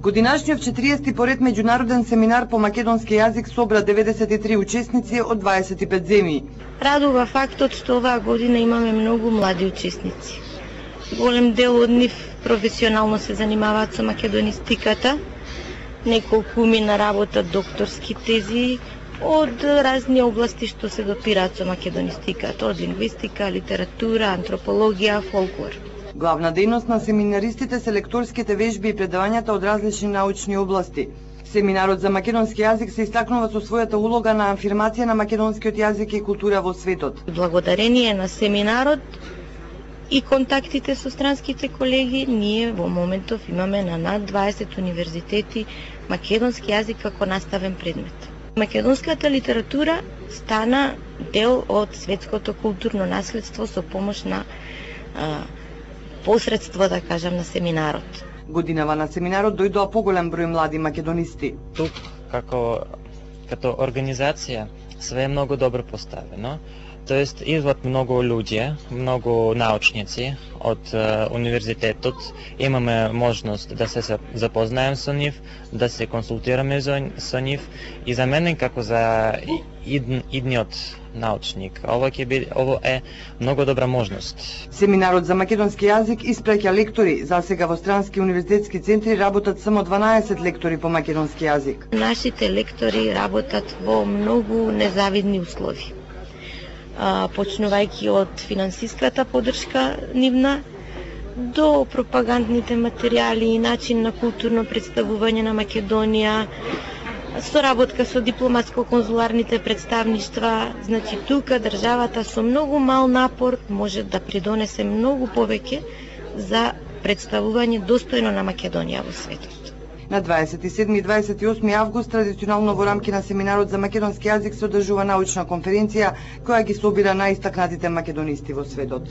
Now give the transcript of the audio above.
Годинашниот 40-ти поред меѓународен семинар по македонски јазик собра 93 учесници од 25 земји. Радува фактот што оваа година имаме многу млади учесници. Голем дел од нив професионално се занимаваат со македонистиката. Неколку мина работат докторски тези од разни области што се допираат со македонистиката, од лингвистика, литература, антропологија, фолклор. Главна дејност на семинаристите се лекторските вежби и предавањата од различни научни области. Семинарот за македонски јазик се истакнува со својата улога на афирмација на македонскиот јазик и култура во светот. Благодарение на семинарот и контактите со странските колеги, ние во моментов имаме на над 20 универзитети македонски јазик како наставен предмет. Македонската литература стана дел од светското културно наследство со помош на посредство, да кажам, на семинарот. Годинава на семинарот дојдоа поголем број млади македонисти. Тук, като организација, све е многу добро поставено. Тоест, идват многу луѓе, многу научници од универзитетот. Имаме можност да се запознаем со нив, да се консултираме со нив. И за мене, како за идниот научник, ово е многу добра можност. Семинарот за македонски јазик испраќа лектори. За сега во странски универзитетски центри работат само 12 лектори по македонски јазик. Нашите лектори работат во многу незавидни услови. Почнувајќи од финансиската поддршка нивна, до пропагандните материјали и начин на културно представување на Македонија, соработка со дипломатско-конзуларните представништва. Значи, тука државата со многу мал напор може да придонесе многу повеќе за представување достојно на Македонија во светот. На 27 и 28 август традиционално во рамки на семинарот за македонски јазик се одржува научна конференција која ги собира најистакнатите македонисти во светот.